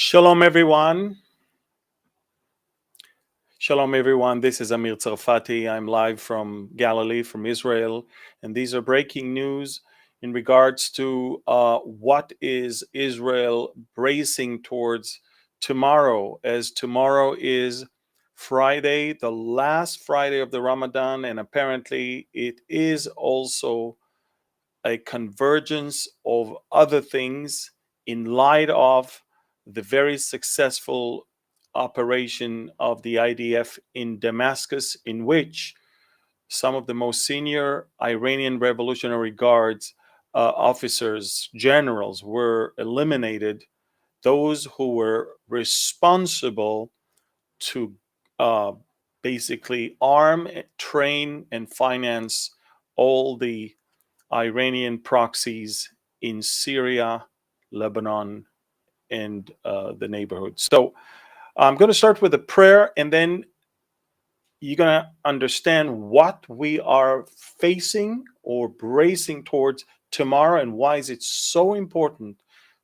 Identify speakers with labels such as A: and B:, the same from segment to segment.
A: Shalom, everyone. Shalom, everyone. This is Amir Tsarfati. I'm live from Galilee, from Israel, and these are breaking news in regards to what is Israel bracing towards tomorrow, as tomorrow is Friday, the last Friday of the Ramadan, and apparently it is also a convergence of other things in light of the very successful operation of the IDF in Damascus, in which some of the most senior Iranian Revolutionary Guards officers, generals, were eliminated. Those who were responsible to uh, basically arm, train, and finance all the Iranian proxies in Syria, Lebanon, and the neighborhood. So I'm going to start with a prayer, and then you're going to understand what we are facing or bracing towards tomorrow, and why is it so important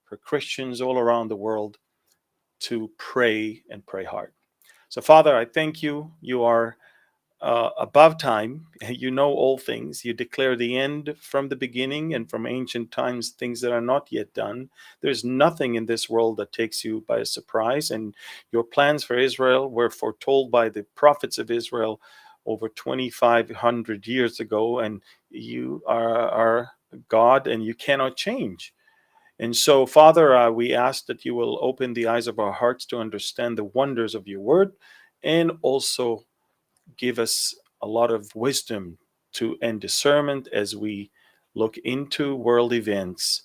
A: for Christians all around the world to pray and pray hard. So, Father, I thank you. You are above time. You know all things. You declare the end from the beginning, and from ancient times things that are not yet done. There's nothing in this world that takes you by surprise, and your plans for Israel were foretold by the prophets of Israel over 2,500 years ago, and you are God, and you cannot change. And so, Father, we ask that you will open the eyes of our hearts to understand the wonders of your word, and also give us a lot of wisdom and discernment as we look into world events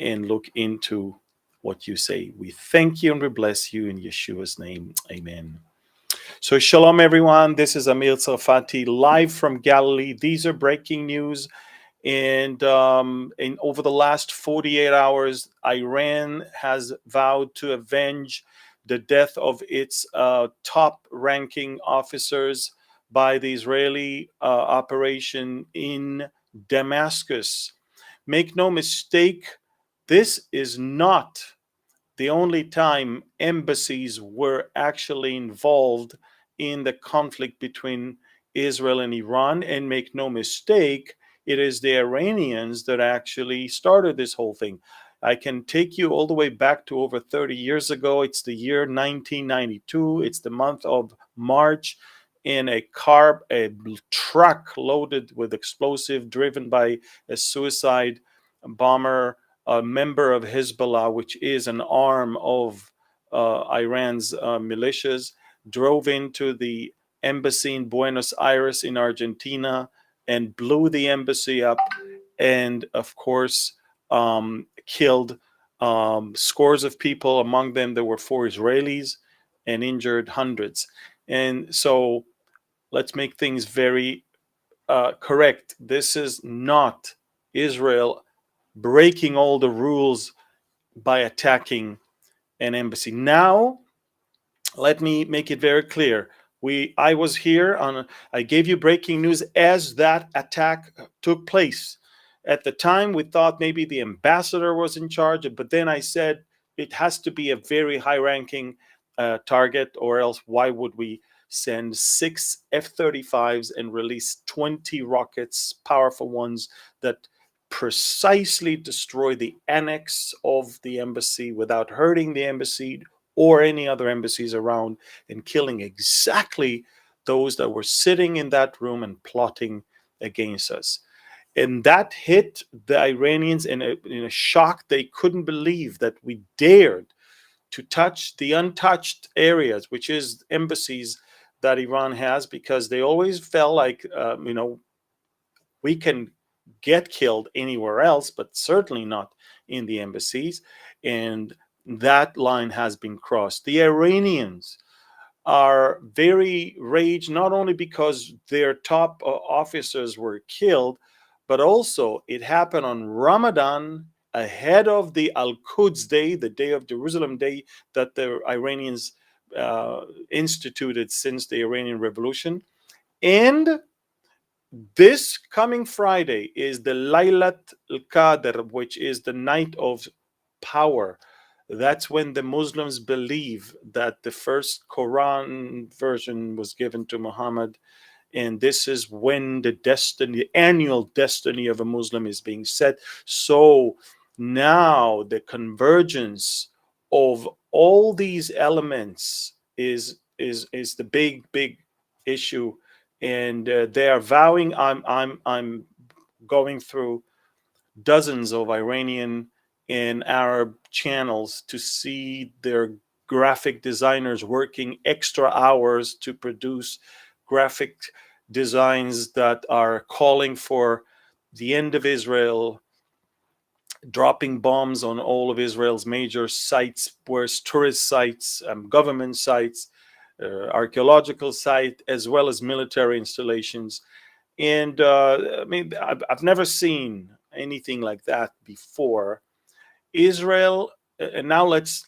A: and look into what you say. We thank you and we bless you in Yeshua's name. Amen. So, shalom, everyone. This is Amir Tsarfati live from Galilee. These are breaking news. And over the last 48 hours, Iran has vowed to avenge the death of its top-ranking officers by the Israeli operation in Damascus. Make no mistake, this is not the only time embassies were actually involved in the conflict between Israel and Iran. And make no mistake, it is the Iranians that actually started this whole thing. I can take you all the way back to over 30 years ago. It's the year 1992. It's the month of March. In a truck loaded with explosive, driven by a suicide bomber, a member of Hezbollah, which is an arm of Iran's militias, drove into the embassy in Buenos Aires in Argentina and blew the embassy up, and of course killed scores of people. Among them there were 4 Israelis, and injured hundreds. And so let's make things very correct. This is not Israel breaking all the rules by attacking an embassy. Now, let me make it very clear. I was here I gave you breaking news as that attack took place. At the time, we thought maybe the ambassador was in charge, but then I said it has to be a very high-ranking target, or else why would we send 6 F-35s and release 20 rockets, powerful ones, that precisely destroy the annex of the embassy without hurting the embassy or any other embassies around, and killing exactly those that were sitting in that room and plotting against us. And that hit the Iranians in a shock. They couldn't believe that we dared to touch the untouched areas, which is embassies that Iran has, because they always felt like, we can get killed anywhere else, but certainly not in the embassies. And that line has been crossed. The Iranians are very raged, not only because their top officers were killed, but also it happened on Ramadan, ahead of the Al-Quds Day, the Day of Jerusalem Day that the Iranians instituted since the Iranian Revolution. And this coming Friday is the Laylat al-Qadr, which is the night of power, That's when the Muslims believe that the first Quran version was given to Muhammad, and this is when the annual destiny of a Muslim is being set. So now the convergence of all these elements is the big issue, and they are vowing. I'm going through dozens of Iranian and Arab channels to see their graphic designers working extra hours to produce graphic designs that are calling for the end of Israel, dropping bombs on all of Israel's major sites, whereas tourist sites, government sites, archaeological sites, as well as military installations. And I mean, I've never seen anything like that before. Israel, and now let's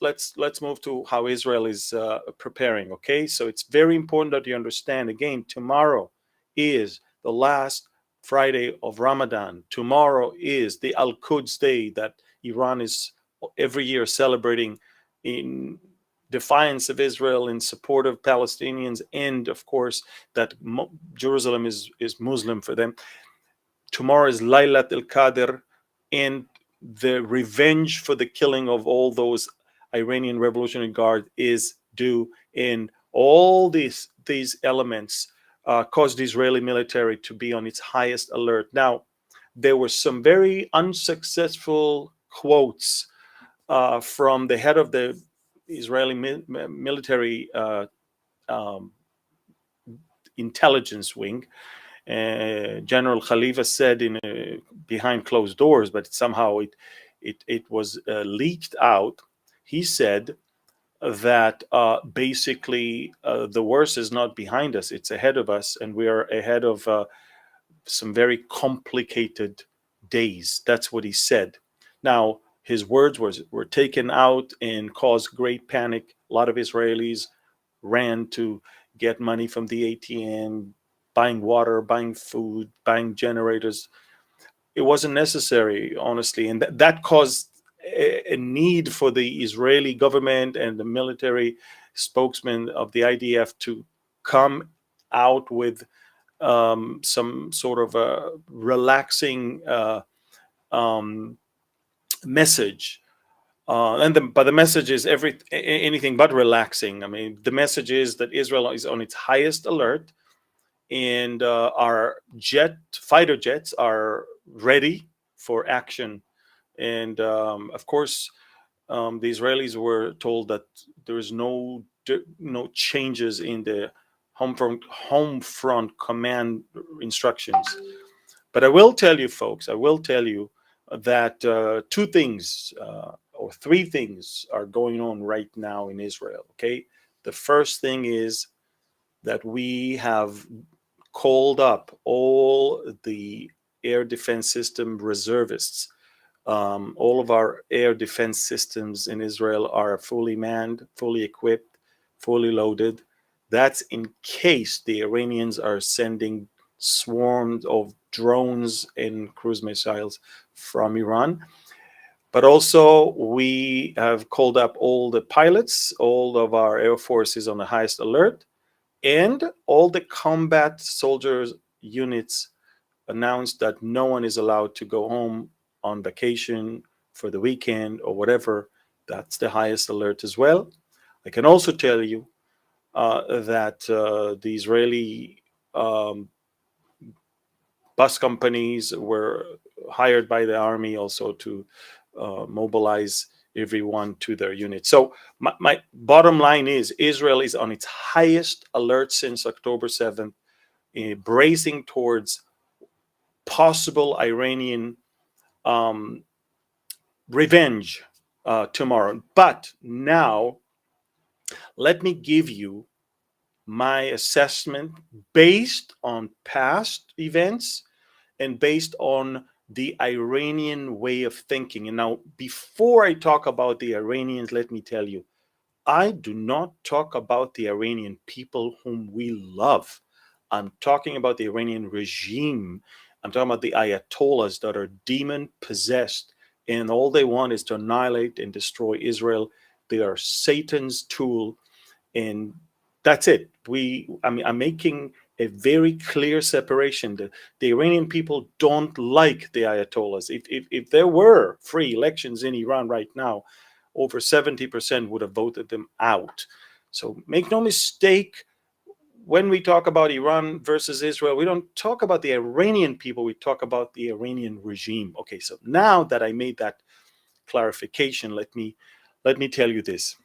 A: move to how Israel is preparing. Okay, so it's very important that you understand. Again, tomorrow is the last Friday of Ramadan. Tomorrow is the Al Quds Day that Iran is every year celebrating in defiance of Israel, in support of Palestinians, and of course that Jerusalem is Muslim for them. Tomorrow is Laylat al Qadr, and the revenge for the killing of all those Iranian Revolutionary Guard is due. And all these elements caused the Israeli military to be on its highest alert. Now, there were some very unsuccessful quotes from the head of the Israeli military um, intelligence wing. General Khalifa said behind closed doors, but somehow it was leaked out. He said that basically the worst is not behind us; it's ahead of us, and we are ahead of some very complicated days. That's what he said. Now his words were taken out and caused great panic. A lot of Israelis ran to get money from the ATM, buying water, buying food, buying generators. It wasn't necessary, honestly, and that caused a need for the Israeli government and the military spokesman of the IDF to come out with some sort of a relaxing um, message. But the message is anything but relaxing. I mean, the message is that Israel is on its highest alert, and our fighter jets are ready for action. And of course, the Israelis were told that there is no changes in the home front command instructions. But I will tell you, folks, I will tell you that two things or three things are going on right now in Israel. Okay, the first thing is that we have called up all the air defense system reservists. All of our air defense systems in Israel are fully manned, fully equipped, fully loaded. That's in case the Iranians are sending swarms of drones and cruise missiles from Iran. But also, we have called up all the pilots, all of our air force is on the highest alert, and all the combat soldiers units announced that no one is allowed to go home on vacation for the weekend or whatever. That's the highest alert as well. I can also tell you that the Israeli bus companies were hired by the army also to mobilize everyone to their unit. So my bottom line is Israel is on its highest alert since October 7th, bracing towards possible Iranian revenge tomorrow. But now, let me give you my assessment based on past events and based on the Iranian way of thinking. And now, before I talk about the Iranians, let me tell you, I do not talk about the Iranian people whom we love. I'm talking about the Iranian regime. I'm talking about the Ayatollahs that are demon possessed and all they want is to annihilate and destroy Israel. They are Satan's tool, and that's it. I'm making a very clear separation. The Iranian people don't like the Ayatollahs. If there were free elections in Iran right now, over 70% would have voted them out. So make no mistake, when we talk about Iran versus Israel, we don't talk about the Iranian people, we talk about the Iranian regime. Okay, so now that I made that clarification, let me tell you this.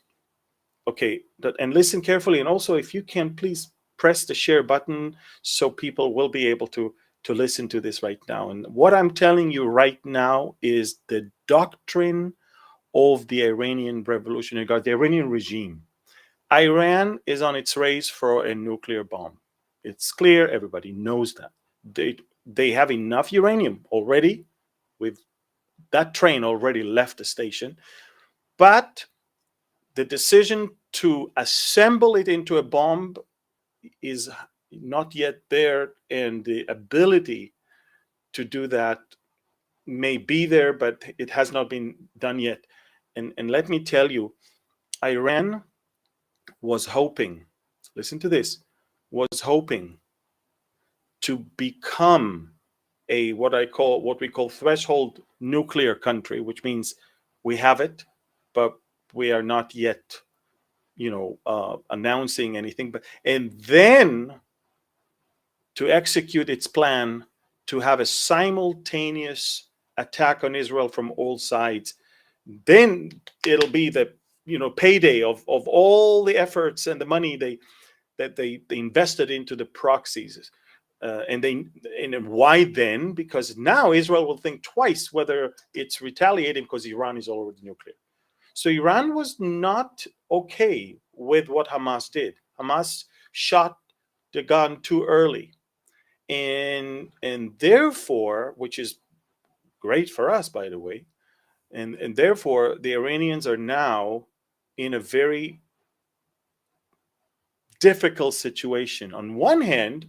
A: Okay, and listen carefully, and also if you can, please press the share button so people will be able to listen to this right now. And what I'm telling you right now is the doctrine of the Iranian Revolutionary Guard, the Iranian regime. Iran is on its race for a nuclear bomb. It's clear, everybody knows that. They have enough uranium already. That train already left the station. But the decision to assemble it into a bomb is not yet there, and the ability to do that may be there, but it has not been done yet. And let me tell you, Iran was hoping, listen to this, was hoping to become what we call threshold nuclear country, which means we have it, but we are not yet, announcing anything. And then to execute its plan to have a simultaneous attack on Israel from all sides. Then it'll be the payday of all the efforts and the money they invested into the proxies. And why then? Because now Israel will think twice whether it's retaliating, because Iran is already nuclear. So Iran was not okay with what Hamas did. Hamas shot the gun too early, and therefore, which is great for us, by the way, and therefore the Iranians are now in a very difficult situation. On one hand,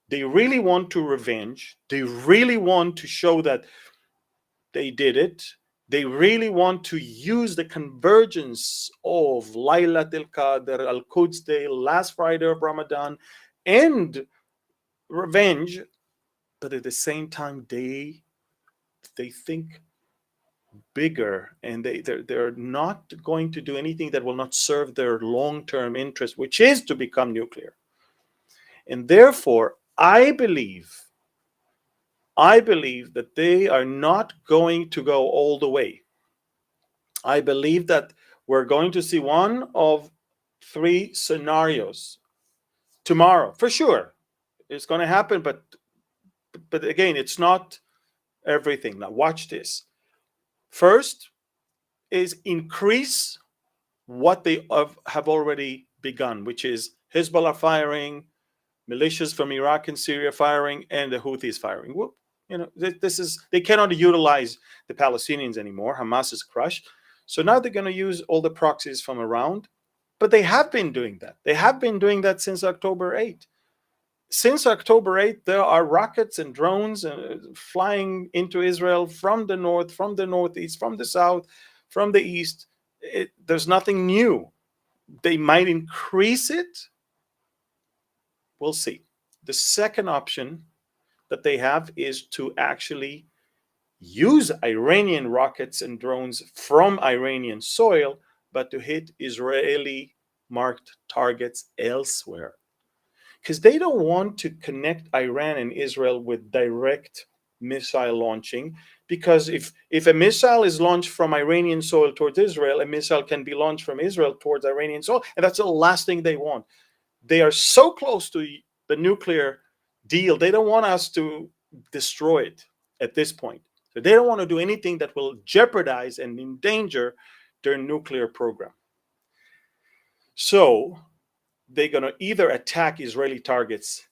A: they really want to revenge. They really want to show that they did it. They really want to use the convergence of Laylat al-Qadr, Al-Quds Day, last Friday of Ramadan, and revenge. But at the same time, they think bigger, and they're not going to do anything that will not serve their long-term interest, which is to become nuclear. And therefore, I believe that they are not going to go all the way. I believe that we're going to see one of three scenarios tomorrow, for sure. It's going to happen, but again, it's not everything. Now, watch this. First is increase what they have already begun, which is Hezbollah firing, militias from Iraq and Syria firing, and the Houthis firing. Well, they cannot utilize the Palestinians anymore. Hamas is crushed. So now they're going to use all the proxies from around. But they have been doing that. They have been doing that since October 8th. Since October 8th, there are rockets and drones flying into Israel from the north, from the northeast, from the south, from the east. There's nothing new. They might increase it. We'll see. The second option that they have is to actually use Iranian rockets and drones from Iranian soil, but to hit Israeli marked targets elsewhere. Because they don't want to connect Iran and Israel with direct missile launching, because if a missile is launched from Iranian soil towards Israel, a missile can be launched from Israel towards Iranian soil, and that's the last thing they want. They are so close to the nuclear deal, they don't want us to destroy it at this point. So they don't want to do anything that will jeopardize and endanger their nuclear program. So they're going to either attack Israeli targets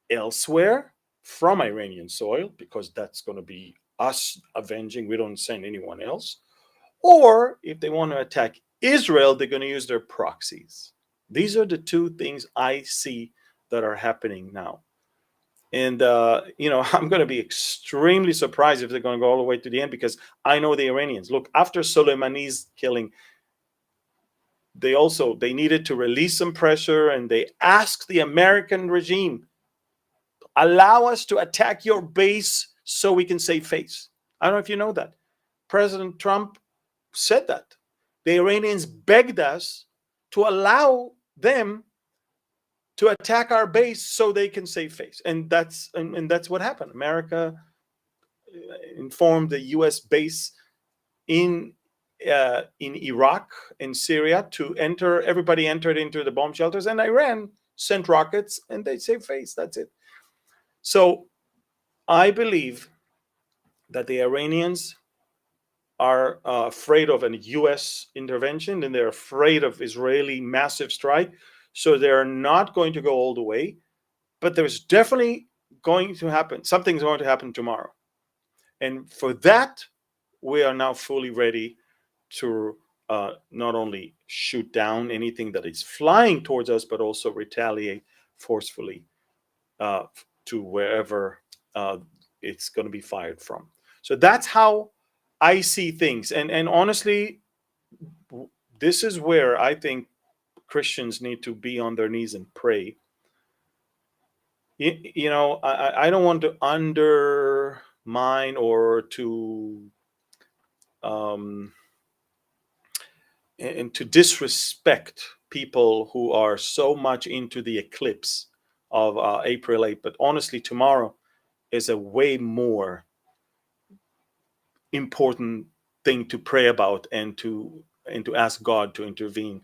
A: elsewhere from Iranian soil, because that's going to be us avenging. We don't send anyone else. Or if they want to attack Israel, they're going to use their proxies. These are the two things I see that are happening now. And, I'm going to be extremely surprised if they're going to go all the way to the end, because I know the Iranians. Look, after Soleimani's killing, they needed to release some pressure, and they asked the American regime, allow us to attack your base so we can save face. I don't know if you know that. President Trump said that. The Iranians begged us to allow them to attack our base so they can save face. And that's what happened. America informed the US base in Iraq and Syria to enter. Everybody entered into the bomb shelters, and Iran sent rockets, and they saved face. That's it. So I believe that the Iranians are afraid of a U.S. intervention, and they're afraid of Israeli massive strike. So they're not going to go all the way, but there's definitely going to happen. Something's going to happen tomorrow. And for that, we are now fully ready to not only shoot down anything that is flying towards us, but also retaliate forcefully to wherever it's going to be fired from. So that's how I see things. And honestly, this is where I think Christians need to be on their knees and pray. I don't want to undermine or to and to disrespect people who are so much into the eclipse of April 8th. But honestly, tomorrow is a way more important thing to pray about and to ask God to intervene.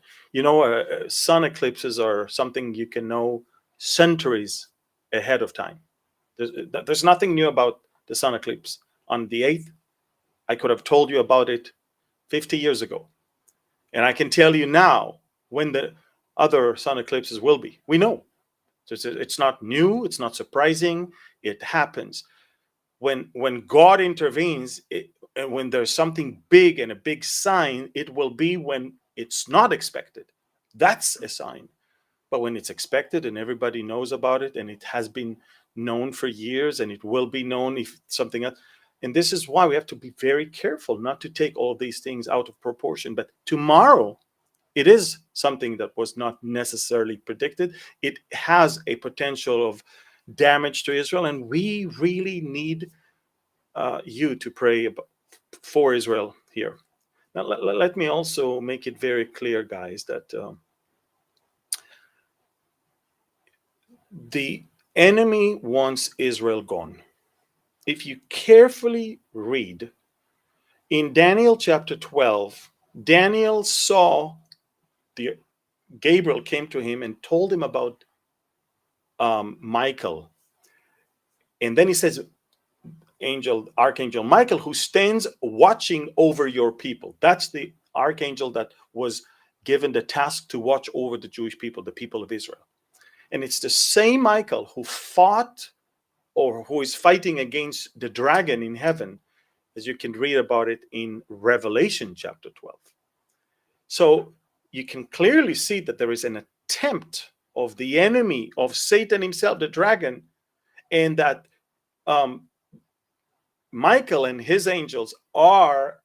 A: Sun eclipses are something you can know centuries ahead of time. There's nothing new about the sun eclipse. On the 8th, I could have told you about it 50 years ago. And I can tell you now when the other sun eclipses will be. We know. It's not new. It's not surprising. It happens. When God intervenes, and when there's something big and a big sign, it will be when it's not expected. That's a sign. But when it's expected and everybody knows about it, and it has been known for years, and it will be known if something else. And this is why we have to be very careful not to take all these things out of proportion. But tomorrow, it is something that was not necessarily predicted. It has a potential of damage to Israel, and we really need you to pray for Israel here. Now, let me also make it very clear, guys, that the enemy wants Israel gone. If you carefully read in Daniel chapter 12, Daniel saw Gabriel came to him and told him about Michael. And then he says, Archangel Michael, who stands watching over your people. That's the archangel that was given the task to watch over the Jewish people, the people of Israel. And it's the same Michael who fought, or who is fighting against the dragon in heaven, as you can read about it in Revelation chapter 12. So you can clearly see that there is an attempt of the enemy, of Satan himself, the dragon, and that Michael and his angels are,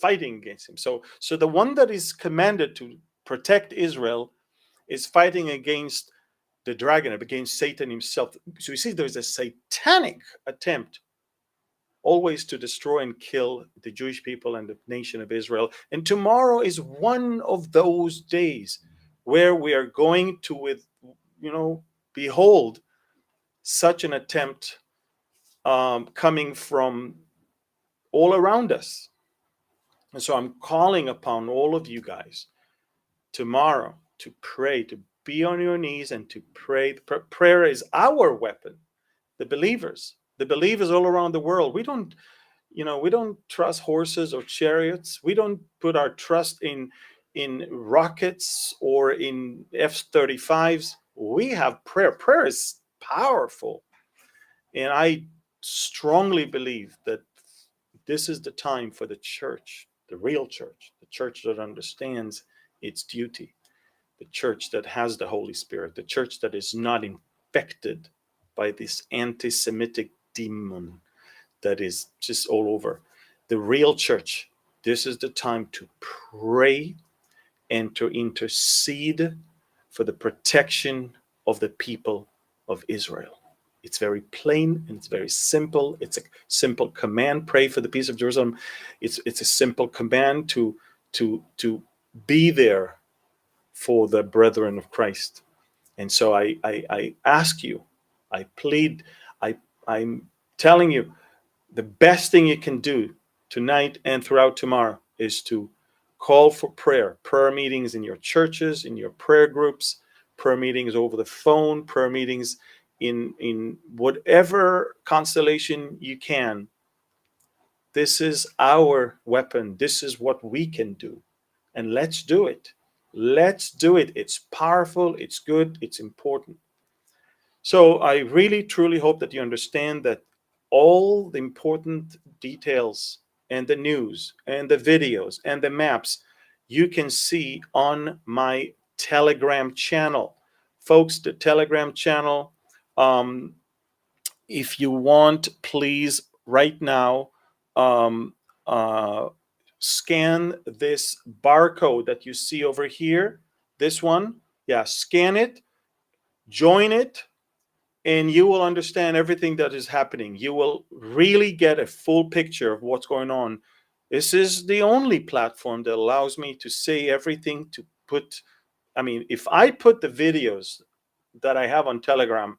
A: fighting against him. So the one that is commanded to protect Israel is fighting against the dragon, against Satan himself. So you see, there's a satanic attempt always to destroy and kill the Jewish people and the nation of Israel. And tomorrow is one of those days where we are going to, behold such an attempt coming from all around us. And so I'm calling upon all of you guys tomorrow to pray, to be on your knees and to pray. Prayer is our weapon. The believers all around the world. We don't trust horses or chariots. We don't put our trust in rockets or in F-35s. We have prayer. Prayer is powerful. And I strongly believe that this is the time for the church, the real church, the church that understands its duty, the church that has the Holy Spirit, the church that is not infected by this anti-Semitic demon that is just all over. The real church, this is the time to pray and to intercede for the protection of the people of Israel. It's very plain and it's very simple. It's a simple command. Pray for the peace of Jerusalem. It's a simple command to be there for the brethren of Christ. And so I ask you, I plead, I'm telling you, the best thing you can do tonight and throughout tomorrow is to call for prayer meetings in your churches, in your prayer groups, prayer meetings over the phone, prayer meetings in whatever constellation you can. This is our weapon. This is what we can do. And let's do it. Let's do it. It's powerful, it's good, it's important. So I really, truly hope that you understand that all the important details and the news and the videos and the maps you can see on my Telegram channel. Folks, the Telegram channel, if you want, please, right now, scan this barcode that you see over here. This one, yeah, scan it, join it, and you will understand everything that is happening. You will really get a full picture of what's going on. This is the only platform that allows me to say everything, to put, I mean, if I put the videos that I have on Telegram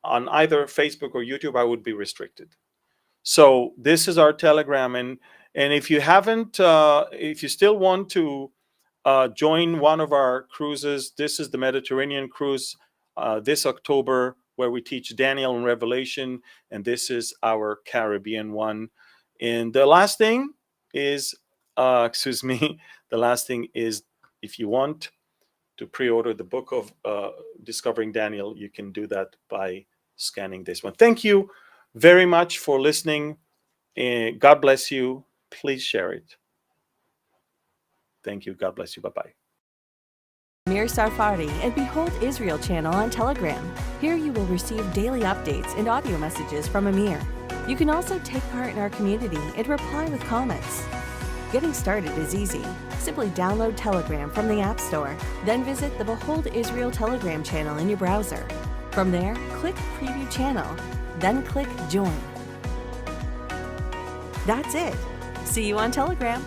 A: on either Facebook or YouTube, I would be restricted. So this is our Telegram. And if you haven't, if you still want to join one of our cruises, this is the Mediterranean cruise this October, where we teach Daniel and Revelation, and this is our Caribbean one. And the last thing is, the last thing is, if you want to pre-order the book of Discovering Daniel, you can do that by scanning this one. Thank you very much for listening. God bless you. Please share it. Thank you. God bless you. Bye-bye.
B: Amir Tsarfati and Behold Israel channel on Telegram. Here you will receive daily updates and audio messages from Amir. You can also take part in our community and reply with comments. Getting started is easy. Simply download Telegram from the App Store, then visit the Behold Israel Telegram channel in your browser. From there, click Preview Channel, then click Join. That's it. See you on Telegram.